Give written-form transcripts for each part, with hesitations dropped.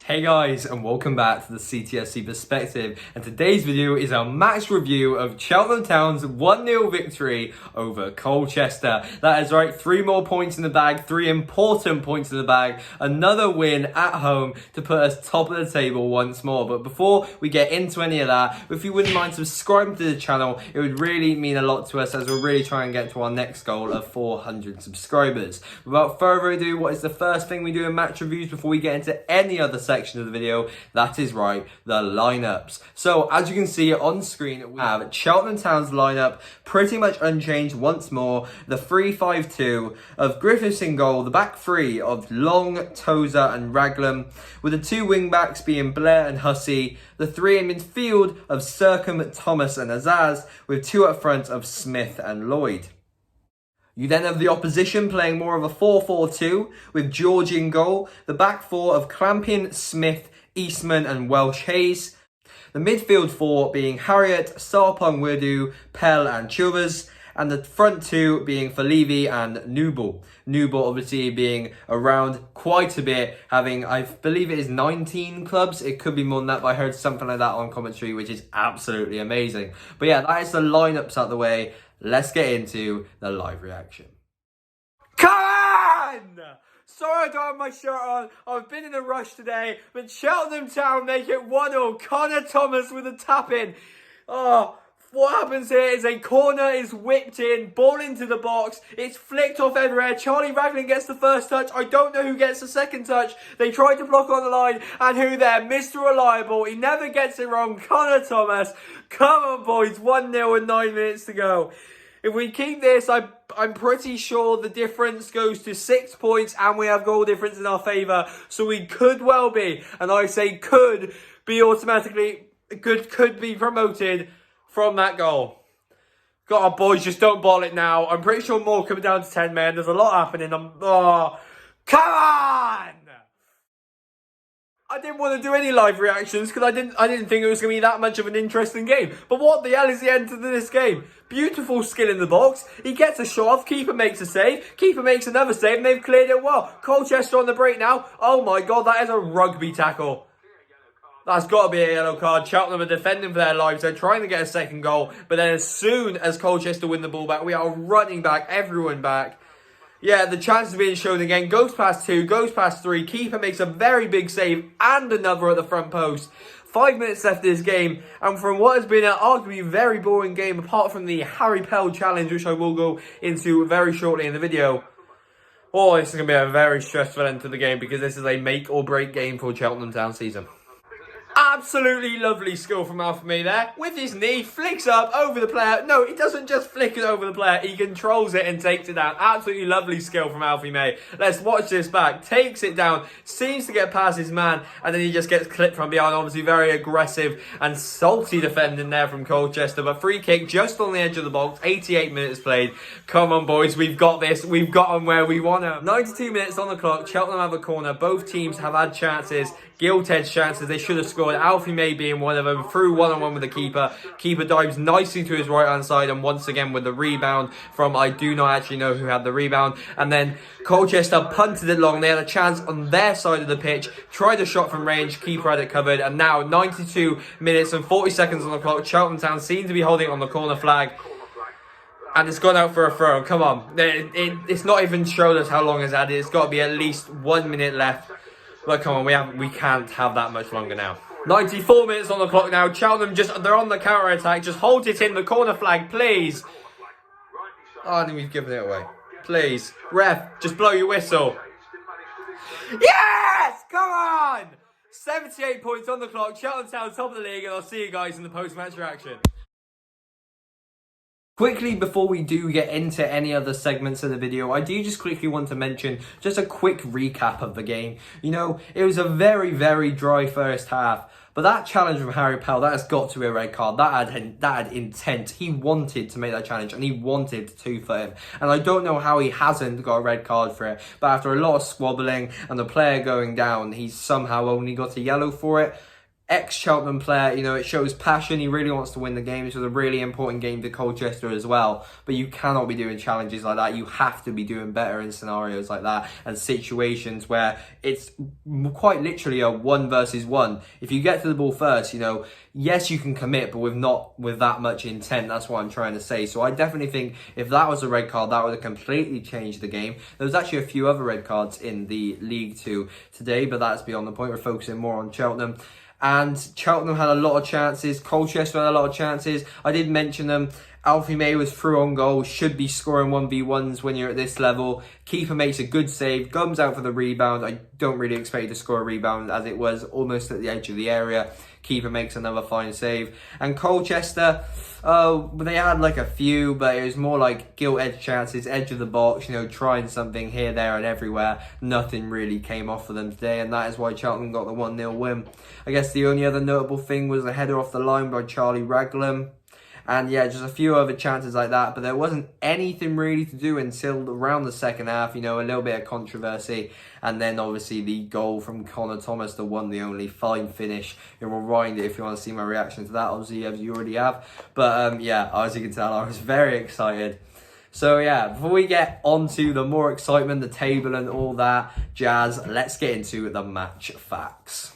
Hey guys, and welcome back to the CTFC Perspective, and today's video is our match review of Cheltenham Town's 1-0 victory over Colchester. That is right, 3 more points in the bag, 3 important points in the bag, another win at home to put us top of the table once more. But before we get into any of that, if you wouldn't mind subscribing to the channel, it would really mean a lot to us as we're really trying to get to our next goal of 400 subscribers. Without further ado, what is the first thing we do in match reviews before we get into any other section of the video? That is right, the lineups. So as you can see on screen, we have Cheltenham Town's lineup pretty much unchanged once more. The 3-5-2 of Griffiths in goal, the back three of Long, Tozer and Raglan, with the 2 wing backs being Blair and Hussey, the 3 in midfield of Circum, Thomas and Azaz, with 2 up front of Smith and Lloyd. You then have the opposition playing more of a 4-4-2 with George in goal, the back 4 of Clampion, Smith, Eastman and Welsh Hayes, the midfield 4 being Harriet, Sarpong Wirdu, Pell and Chilvers, and the front 2 being Falevi and Nubel. Nubel obviously being around quite a bit, having, I believe it is 19 clubs. It could be more than that, but I heard something like that on commentary, which is absolutely amazing. But yeah, that is the lineups out the way. Let's get into the live reaction. Come on! Sorry I don't have my shirt on. I've been in a rush today, but Cheltenham Town make it 1-0. Conor Thomas with a tap-in. Oh, what happens here is a corner is whipped in, ball into the box. It's flicked off everywhere. Charlie Raglan gets the first touch. I don't know who gets the second touch. They tried to block on the line, and who there? Mr. Reliable. He never gets it wrong. Conor Thomas. Come on, boys. 1-0 with 9 minutes to go. If we keep this, I'm pretty sure the difference goes to 6 points and we have goal difference in our favour. So we could well be, and I say could be automatically, could be promoted from that goal. God, boys, just don't ball it now. I'm pretty sure more coming down to 10 men. There's a lot happening. Come on! I didn't want to do any live reactions because I didn't think it was going to be that much of an interesting game. But what the hell is the end to this game? Beautiful skill in the box. He gets a shot off. Keeper makes a save. Keeper makes another save, and they've cleared it well. Colchester on the break now. Oh my God, that is a rugby tackle. That's got to be a yellow card. Cheltenham are defending for their lives. They're trying to get a second goal. But then as soon as Colchester win the ball back, we are running back, everyone back. Yeah, the chance is being shown again. Goes past 2, goes past 3. Keeper makes a very big save and another at the front post. 5 minutes left of this game. And from what has been an arguably very boring game, apart from the Harry Pell challenge, which I will go into very shortly in the video. Oh, this is going to be a very stressful end to the game because this is a make or break game for Cheltenham Town season. Absolutely lovely skill from Alfie May there. With his knee, flicks up over the player. No, he doesn't just flick it over the player. He controls it and takes it down. Absolutely lovely skill from Alfie May. Let's watch this back. Takes it down. Seems to get past his man. And then he just gets clipped from behind. Obviously very aggressive and salty defending there from Colchester. But free kick just on the edge of the box. 88 minutes played. Come on, boys. We've got this. We've got them where we want them. 92 minutes on the clock. Cheltenham have a corner. Both teams have had chances. Gilt-edged chances. They should have scored. Alfie May being one of them, through one-on-one with the keeper. Keeper dives nicely to his right-hand side, and once again with the rebound from, I do not actually know who had the rebound. And then Colchester punted it long. They had a chance on their side of the pitch, tried a shot from range, keeper had it covered, and now 92 minutes and 40 seconds on the clock. Cheltenham Town seem to be holding on the corner flag. And it's gone out for a throw. Come on. It's not even showed us how long it's added. It's got to be at least 1 minute left. But come on, we can't have that much longer now. 94 minutes on the clock now. Cheltenham they're on the counter-attack. Just hold it in the corner flag, please. Oh, I think we've given it away. Please. Ref, just blow your whistle. Yes! Come on! 78 points on the clock. Cheltenham Town top of the league, and I'll see you guys in the post-match reaction. Quickly, before we do get into any other segments of the video, I do just quickly want to mention just a quick recap of the game. You know, it was a very, very dry first half, but that challenge from Harry Pell, that has got to be a red card. That had intent. He wanted to make that challenge, and he wanted to for him. And I don't know how he hasn't got a red card for it, but after a lot of squabbling and the player going down, he's somehow only got a yellow for it. ex-Cheltenham player, you know, it shows passion. He really wants to win the game. This was a really important game to Colchester as well. But you cannot be doing challenges like that. You have to be doing better in scenarios like that and situations where it's quite literally a 1 versus 1. If you get to the ball first, you know, yes, you can commit, but not with that much intent. That's what I'm trying to say. So I definitely think if that was a red card, that would have completely changed the game. There was actually a few other red cards in the League 2 today, but that's beyond the point. We're focusing more on Cheltenham. And Cheltenham had a lot of chances. Colchester had a lot of chances. I did mention them. Alfie May was through on goal. Should be scoring 1v1s when you're at this level. Keeper makes a good save. Comes out for the rebound. I don't really expect to score a rebound as it was almost at the edge of the area. Keeper makes another fine save. And Colchester, they had like a few, but it was more like gilt-edged chances, edge of the box, you know, trying something here, there and everywhere. Nothing really came off for them today, and that is why Cheltenham got the 1-0 win. I guess the only other notable thing was a header off the line by Charlie Raglan. And yeah, just a few other chances like that. But there wasn't anything really to do until around the second half. You know, a little bit of controversy. And then obviously the goal from Conor Thomas, the one, the only, fine finish. You'll rewind it if you want to see my reaction to that, obviously, as you already have. But yeah, as you can tell, I was very excited. So yeah, before we get onto the more excitement, the table and all that jazz, let's get into the match facts.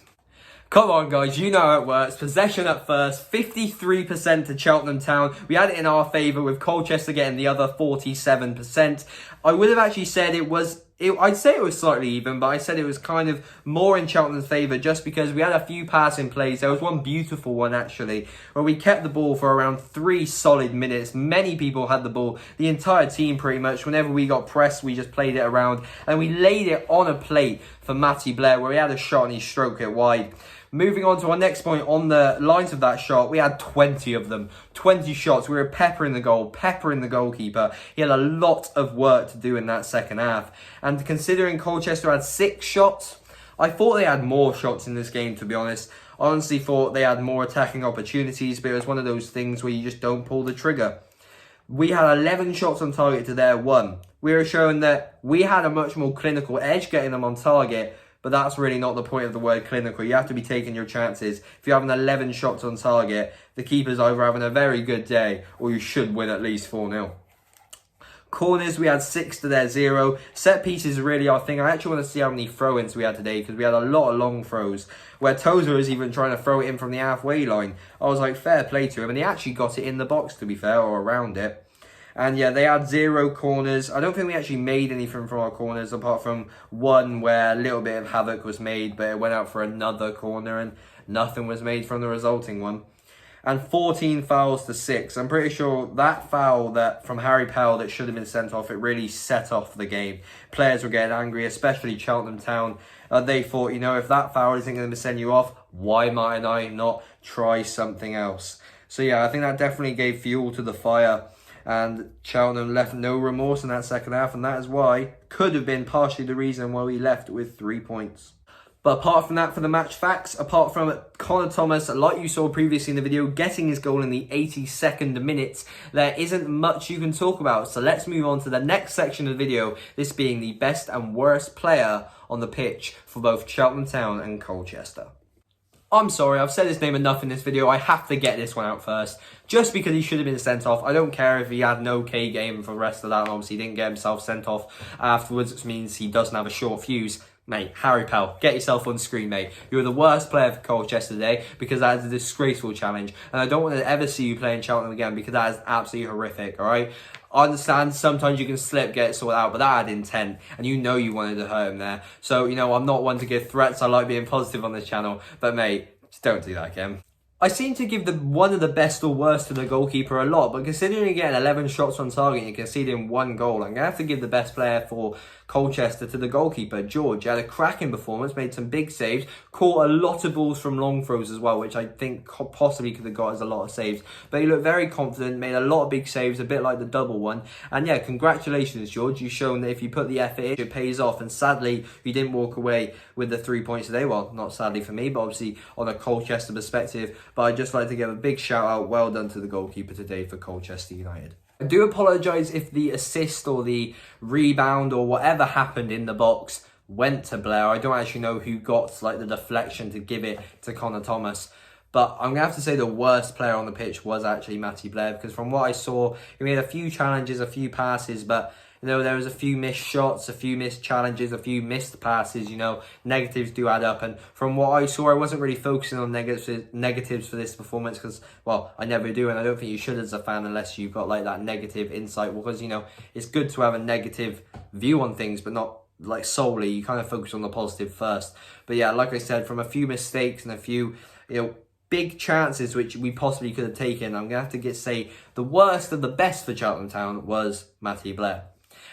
Come on, guys, you know how it works. Possession at first, 53% to Cheltenham Town. We had it in our favour with Colchester getting the other 47%. I would have actually said I'd say it was slightly even, but I said it was kind of more in Cheltenham's favour just because we had a few passing plays. There was one beautiful one, actually, where we kept the ball for around 3 solid minutes. Many people had the ball. The entire team, pretty much. Whenever we got pressed, we just played it around. And we laid it on a plate for Matty Blair, where he had a shot and he stroked it wide. Moving on to our next point, on the lines of that shot, we had 20 of them. 20 shots. We were peppering the goal, peppering the goalkeeper. He had a lot of work to do in that second half. And considering Colchester had 6 shots, I thought they had more shots in this game, to be honest. I honestly thought they had more attacking opportunities, but it was one of those things where you just don't pull the trigger. We had 11 shots on target to their 1. We were showing that we had a much more clinical edge getting them on target, but that's really not the point of the word clinical. You have to be taking your chances. If you're having 11 shots on target, the keeper's either having a very good day or you should win at least 4-0. Corners, we had 6 to their 0. Set pieces are really our thing. I actually want to see how many throw-ins we had today because we had a lot of long throws where Tozer was even trying to throw it in from the halfway line. I was like, fair play to him, and he actually got it in the box, to be fair, or around it. And yeah, they had 0 corners. I don't think we actually made anything from our corners apart from one where a little bit of havoc was made, but it went out for another corner and nothing was made from the resulting one. And 14 fouls to 6. I'm pretty sure that foul from Harry Powell that should have been sent off, it really set off the game. Players were getting angry, especially Cheltenham Town. They thought, you know, if that foul isn't going to send you off, why might I not try something else? So yeah, I think that definitely gave fuel to the fire. And Cheltenham left no remorse in that second half, and that is why, could have been partially the reason why we left with 3 points. But apart from that, for the match facts, apart from Conor Thomas, like you saw previously in the video, getting his goal in the 82nd minute, there isn't much you can talk about. So let's move on to the next section of the video, this being the best and worst player on the pitch for both Cheltenham Town and Colchester. I'm sorry, I've said his name enough in this video. I have to get this one out first. Just because he should have been sent off. I don't care if he had an okay game for the rest of that. And obviously, he didn't get himself sent off afterwards, which means he doesn't have a short fuse. Mate, Harry Powell, get yourself on screen, mate. You're the worst player for Colchester today because that is a disgraceful challenge. And I don't want to ever see you playing Cheltenham again because that is absolutely horrific, all right? I understand sometimes you can slip, get it sorted out, but that had intent, and you know you wanted to hurt him there. So, you know, I'm not one to give threats. I like being positive on this channel, but mate, just don't do that again. I seem to give one of the best or worst to the goalkeeper a lot, but considering you're getting 11 shots on target and you're conceding 1 goal, I'm going to have to give the best player for Colchester to the goalkeeper, George. He had a cracking performance, made some big saves, caught a lot of balls from long throws as well, which I think possibly could have got us a lot of saves. But he looked very confident, made a lot of big saves, a bit like the double one. And yeah, congratulations, George. You've shown that if you put the effort in, it pays off. And sadly, you didn't walk away with the 3 points today. Well, not sadly for me, but obviously on a Colchester perspective. But I'd just like to give a big shout out, well done to the goalkeeper today for Colchester United. I do apologise if the assist or the rebound or whatever happened in the box went to Blair. I don't actually know who got like the deflection to give it to Conor Thomas. But I'm going to have to say the worst player on the pitch was actually Matty Blair, because from what I saw, he made a few challenges, a few passes, but you know, there was a few missed shots, a few missed challenges, a few missed passes, you know, negatives do add up. And from what I saw, I wasn't really focusing on negatives for this performance because, well, I never do. And I don't think you should as a fan unless you've got like that negative insight, because, you know, it's good to have a negative view on things, but not like solely. You kind of focus on the positive first. But yeah, like I said, from a few mistakes and a few, you know, big chances which we possibly could have taken, I'm going to have to say the worst of the best for Cheltenham Town was Matty Blair.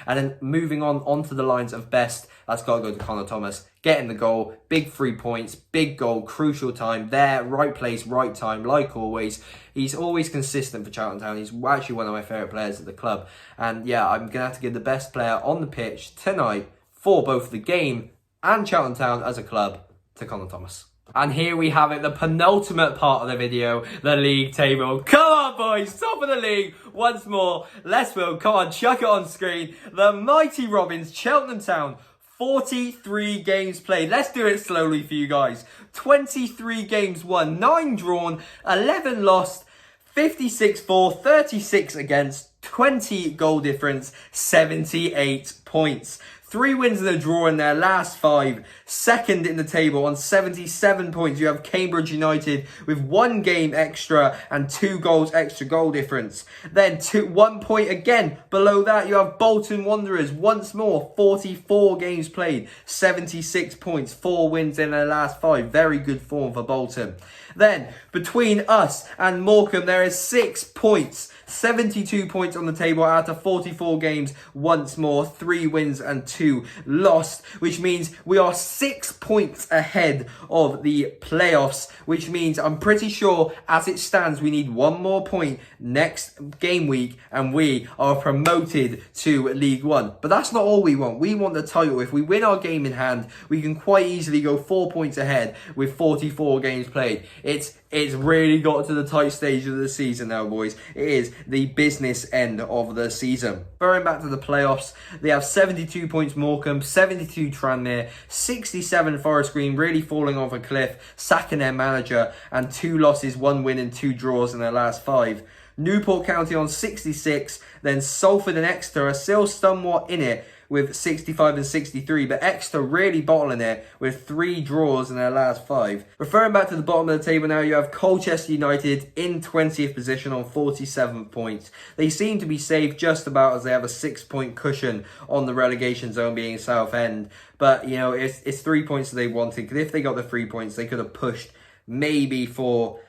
And then moving onto the lines of best, that's got to go to Conor Thomas. Getting the goal, big 3 points, big goal, crucial time, there, right place, right time, like always. He's always consistent for Cheltenham Town. He's actually one of my favourite players at the club. And yeah, I'm going to have to give the best player on the pitch tonight for both the game and Cheltenham Town as a club to Conor Thomas. And here we have it, the penultimate part of the video, the league table. Come on, boys, top of the league once more. Let's go, come on, chuck it on screen. The mighty Robins, Cheltenham Town, 43 games played. Let's do it slowly for you guys. 23 games won, 9 drawn, 11 lost, 56 for, 36 against, 20 goal difference, 78 points. 3 wins and a draw in their last 5. Second in the table on 77 points. You have Cambridge United with 1 game extra and 2 goals extra goal difference. Then 1 point again. Below that, you have Bolton Wanderers. Once more, 44 games played. 76 points. 4 wins in their last 5. Very good form for Bolton. Then, between us and Morecambe, there is 6 points. 72 points on the table out of 44 games. Once more, 3 wins and 2 lost, which means we are 6 points ahead of the playoffs, which means I'm pretty sure as it stands we need 1 more point next game week and we are promoted to League One. But that's not all we want. We want the title. If we win our game in hand, we can quite easily go 4 points ahead with 44 games played. It's really got to the tight stage of the season now, boys. It is the business end of the season. Going back to the playoffs, they have 72 points Morecambe, 72 Tranmere, 67 Forest Green, really falling off a cliff, sacking their manager, and 2 losses, 1 win and 2 draws in their last 5. Newport County on 66, then Salford and Exeter are still somewhat in it with 65 and 63, but Exeter really bottling it with 3 draws in their last 5. Referring back to the bottom of the table now, you have Colchester United in 20th position on 47 points. They seem to be safe just about, as they have a 6-point cushion on the relegation zone, being Southend. But, you know, it's 3 points that they wanted, because if they got the 3 points, they could have pushed maybe for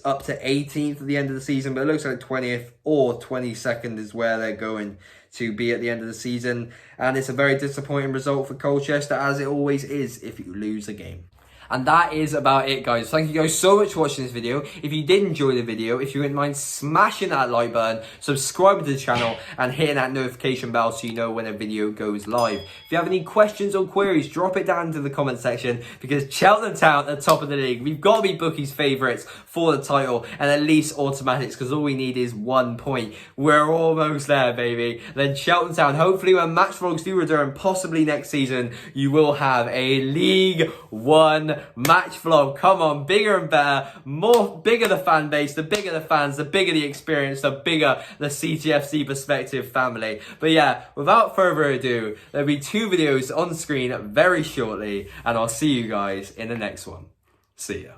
up to 18th at the end of the season, but it looks like 20th or 22nd is where they're going to be at the end of the season. And it's a very disappointing result for Colchester, as it always is if you lose a game. And that is about it, guys. Thank you guys so much for watching this video. If you did enjoy the video, if you wouldn't mind smashing that like button, subscribing to the channel, and hitting that notification bell so you know when a video goes live. If you have any questions or queries, drop it down into the comment section, because Cheltenham Town at the top of the league. We've got to be bookies' favourites for the title, and at least automatics, because all we need is 1 point. We're almost there, baby. Then Cheltenham Town, hopefully when match vlogs do return, possibly next season, you will have a League One match vlog. Come on, bigger and better, bigger the fan base, the bigger the fans, the bigger the experience, the bigger the CTFC Perspective family. But yeah, without further ado, there'll be 2 videos on screen very shortly, and I'll see you guys in the next one. See ya.